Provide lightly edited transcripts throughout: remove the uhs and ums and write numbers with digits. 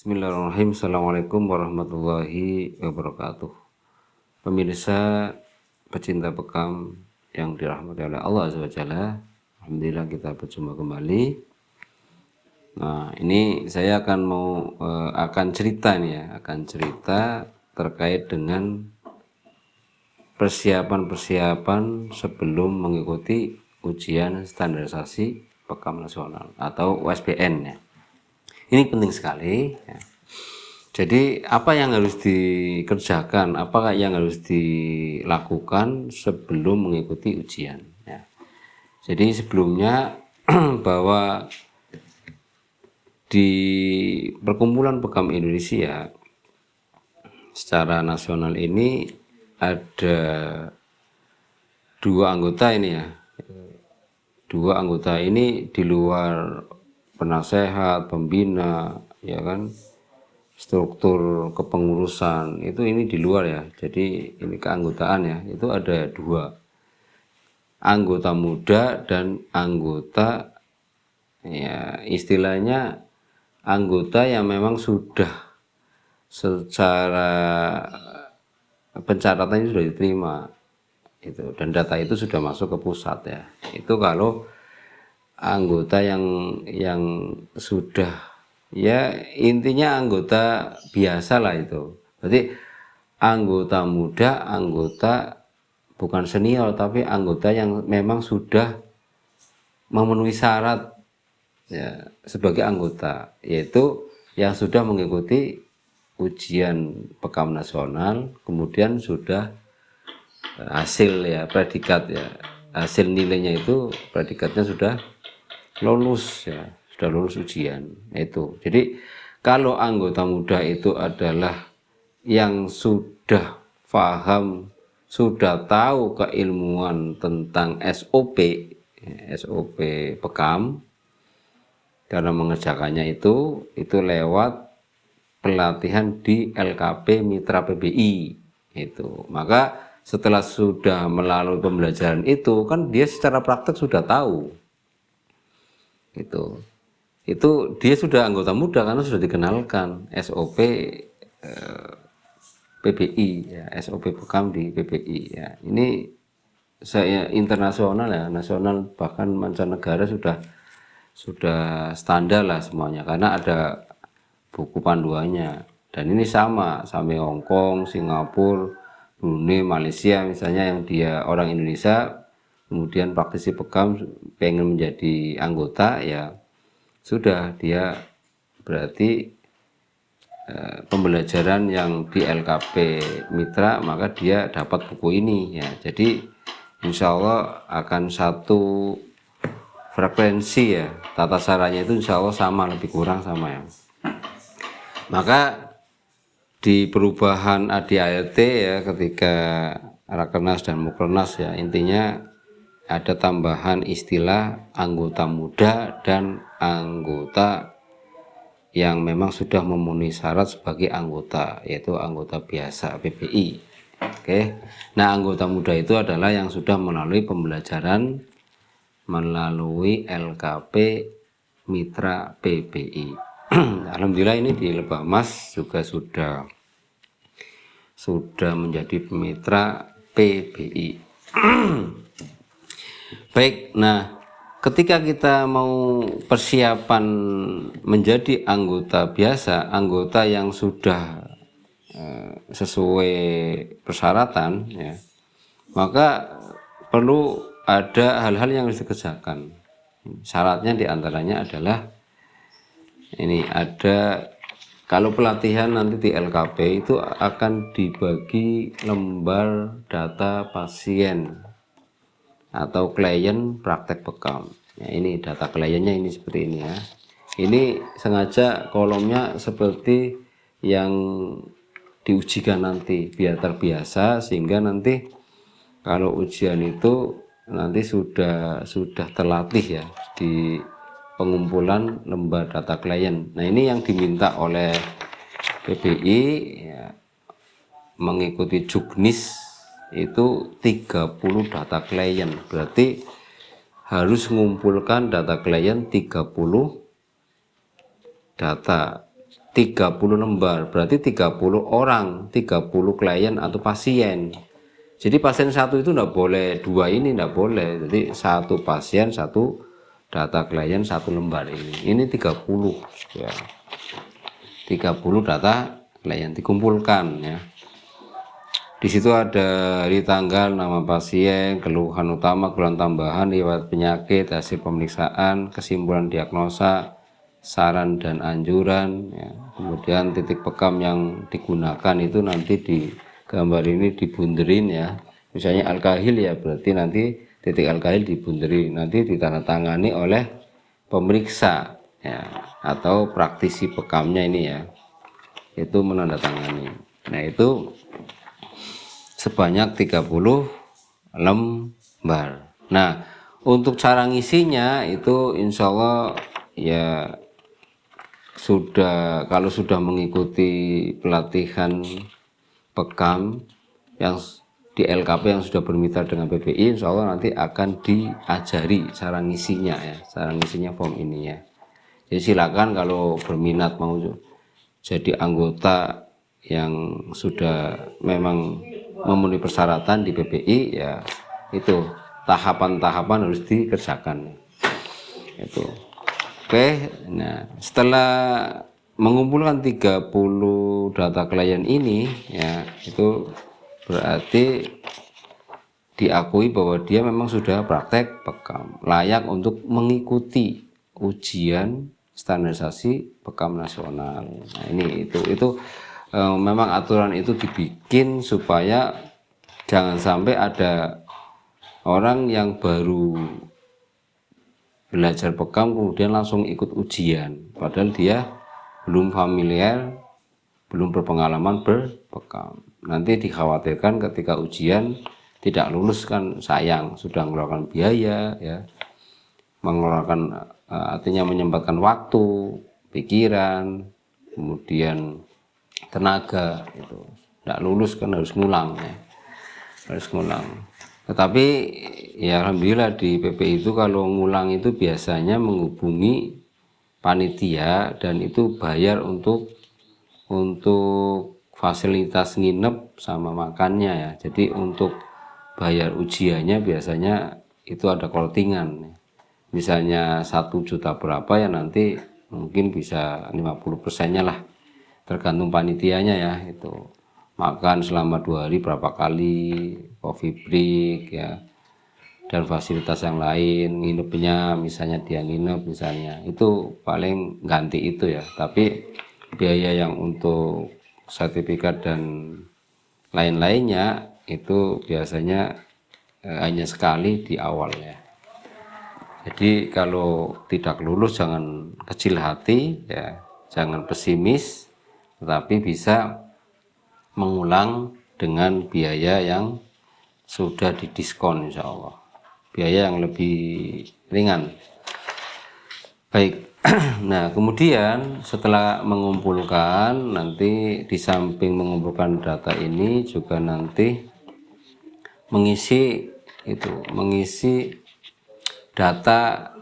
Bismillahirrahmanirrahim. Assalamualaikum warahmatullahi wabarakatuh. Pemirsa pecinta Bekam yang dirahmati oleh Allah Azza wa Jalla, alhamdulillah kita berjumpa kembali. Nah, ini saya akan cerita nih ya, terkait dengan persiapan sebelum mengikuti ujian standarisasi Bekam nasional atau USBN ya. Ini penting sekali ya. Jadi apa yang harus dikerjakan, apa yang harus dilakukan sebelum mengikuti ujian ya. Jadi sebelumnya bahwa di perkumpulan Bekam Indonesia secara nasional ini ada dua anggota ini ya. Dua anggota ini di luar penasehat, pembina, ya kan, struktur kepengurusan itu ini di luar ya. Jadi ini keanggotaan ya, itu ada dua, anggota muda dan anggota ya istilahnya anggota yang memang sudah secara pencatatannya sudah diterima itu, dan data itu sudah masuk ke pusat ya. Itu kalau anggota yang sudah ya intinya anggota biasa lah itu. Berarti anggota muda, anggota bukan senior tapi anggota yang memang sudah memenuhi syarat ya sebagai anggota, yaitu yang sudah mengikuti ujian Bekam nasional, kemudian sudah hasil ya predikat ya, hasil nilainya itu predikatnya sudah lulus ya, sudah lulus ujian itu. Jadi kalau anggota muda itu adalah yang sudah paham, sudah tahu keilmuan tentang SOP Bekam, karena mengerjakannya itu lewat pelatihan di LKP Mitra PBI itu. Maka setelah sudah melalui pembelajaran itu kan dia secara praktek sudah tahu itu dia sudah anggota muda karena sudah dikenalkan SOP PBI ya, SOP Bekam di PBI ya. Ini saya internasional ya, nasional bahkan mancanegara sudah standar lah semuanya karena ada buku panduannya. Dan ini sama Hongkong, Singapura, Brunei, Malaysia misalnya, yang dia orang Indonesia kemudian praktisi Bekam pengen menjadi anggota ya sudah, dia berarti pembelajaran yang di LKP Mitra, maka dia dapat buku ini ya. Jadi insya Allah akan satu frekuensi ya, tata caranya itu insya Allah sama, lebih kurang sama ya. Maka di perubahan ADART ya ketika Rakernas dan Mukernas ya, intinya ada tambahan istilah anggota muda dan anggota yang memang sudah memenuhi syarat sebagai anggota, yaitu anggota biasa PBI. Oke. Nah, anggota muda itu adalah yang sudah melalui pembelajaran melalui LKP Mitra PBI. Alhamdulillah ini di Lebak Mas juga sudah menjadi mitra PBI. Baik, nah ketika kita mau persiapan menjadi anggota biasa, anggota yang sudah sesuai persyaratan ya, maka perlu ada hal-hal yang harus dikerjakan. Syaratnya diantaranya adalah ini ada, kalau pelatihan nanti di LKP itu akan dibagi lembar data pasien atau klien praktek Bekam. Ya, ini data kliennya ini seperti ini ya. Ini sengaja kolomnya seperti yang diujikan nanti biar terbiasa, sehingga nanti kalau ujian itu nanti sudah terlatih ya di pengumpulan lembar data klien. Nah, ini yang diminta oleh PBI ya, mengikuti juknis itu 30 data klien, berarti harus mengumpulkan data klien 30 data 30 lembar, berarti 30 orang, 30 klien atau pasien. Jadi pasien satu itu enggak boleh, dua ini enggak boleh. Jadi satu pasien, satu data klien, satu lembar ini. Ini 30 ya. 30 data klien dikumpulkan ya. Di situ ada hari tanggal, nama pasien, keluhan utama, keluhan tambahan, riwayat penyakit, hasil pemeriksaan, kesimpulan diagnosa, saran dan anjuran ya. Kemudian titik pekam yang digunakan itu nanti di gambar ini dibunderin ya. Misalnya alkahil ya, berarti nanti titik alkahil dibunderin, nanti ditandatangani oleh pemeriksa ya, atau praktisi pekamnya ini ya, itu menandatangani. Nah itu sebanyak 30 lembar. Nah untuk cara ngisinya itu insya Allah ya sudah, kalau sudah mengikuti pelatihan pekam yang di LKP yang sudah bermitra dengan PPI, insya Allah nanti akan diajari cara ngisinya ya, cara ngisinya form ini ya. Jadi silakan kalau berminat mau jadi anggota yang sudah memang memenuhi persyaratan di PPI ya, itu tahapan-tahapan harus dikerjakan itu. Oke, nah setelah mengumpulkan 30 data klien ini ya, itu berarti diakui bahwa dia memang sudah praktek pekam, layak untuk mengikuti ujian standarisasi pekam nasional. Nah ini itu memang aturan itu dibikin supaya jangan sampai ada orang yang baru belajar pekam kemudian langsung ikut ujian, padahal dia belum familiar, belum berpengalaman berpekam. Nanti dikhawatirkan ketika ujian tidak lulus, kan sayang, sudah mengeluarkan biaya ya, mengeluarkan artinya menyempatkan waktu, pikiran, kemudian tenaga, itu tidak lulus kan harus ngulang ya, harus ngulang. Tetapi ya alhamdulillah di PPI itu kalau ngulang itu biasanya menghubungi panitia dan itu bayar untuk fasilitas nginep sama makannya ya. Jadi untuk bayar ujiannya biasanya itu ada clothingan. Misalnya 1 juta berapa ya, nanti mungkin bisa 50%-nya lah, tergantung panitianya ya. Itu makan selama 2 hari berapa kali, coffee break ya, dan fasilitas yang lain, nginepnya misalnya dia nginep misalnya, itu paling ganti itu ya. Tapi biaya yang untuk sertifikat dan lain-lainnya itu biasanya hanya sekali di awal ya. Jadi kalau tidak lulus jangan kecil hati ya, jangan pesimis, tetapi bisa mengulang dengan biaya yang sudah didiskon insya Allah, biaya yang lebih ringan. Baik, nah kemudian setelah mengumpulkan, nanti di samping mengumpulkan data ini juga nanti mengisi data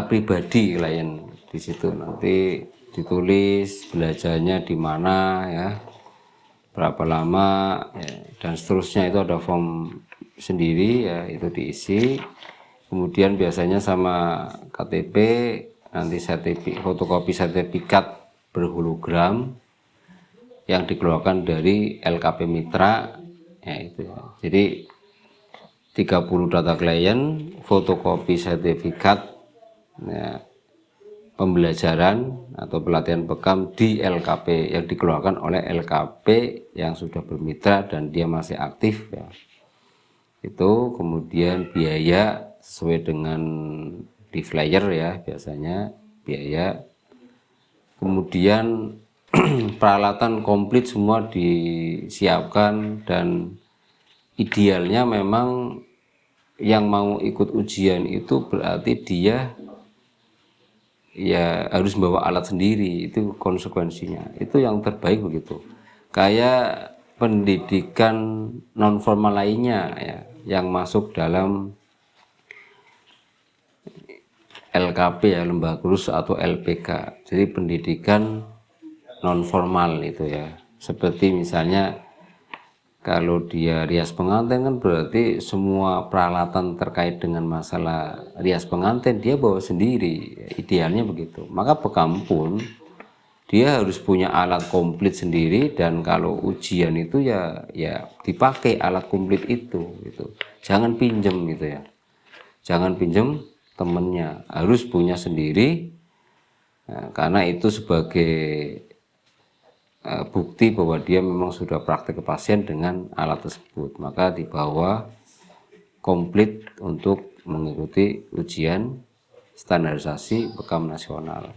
pribadi klien. Di situ nanti ditulis belajarnya di mana ya, berapa lama ya, dan seterusnya. Itu ada form sendiri ya, itu diisi. Kemudian biasanya sama KTP, nanti fotokopi sertifikat berhologram yang dikeluarkan dari LKP Mitra ya, itu ya. Jadi 30 data klien, fotokopi sertifikat ya, pembelajaran atau pelatihan pekam di LKP yang dikeluarkan oleh LKP yang sudah bermitra dan dia masih aktif ya. Itu kemudian biaya sesuai dengan di flyer ya, biasanya biaya. Kemudian peralatan komplit semua disiapkan, dan idealnya memang yang mau ikut ujian itu berarti dia ya harus membawa alat sendiri, itu konsekuensinya. Itu yang terbaik begitu. Kayak pendidikan non formal lainnya ya, yang masuk dalam LKP ya, lembaga kursus atau LPK, jadi pendidikan non formal itu ya. Seperti misalnya kalau dia rias pengantin kan berarti semua peralatan terkait dengan masalah rias pengantin dia bawa sendiri, idealnya begitu. Maka bekam pun dia harus punya alat komplit sendiri, dan kalau ujian itu ya dipakai alat komplit itu gitu. Jangan pinjem gitu ya. Jangan pinjem temennya, harus punya sendiri. Nah, karena itu sebagai bukti bahwa dia memang sudah praktek ke pasien dengan alat tersebut, maka dibawa komplit untuk mengikuti ujian standarisasi bekam nasional.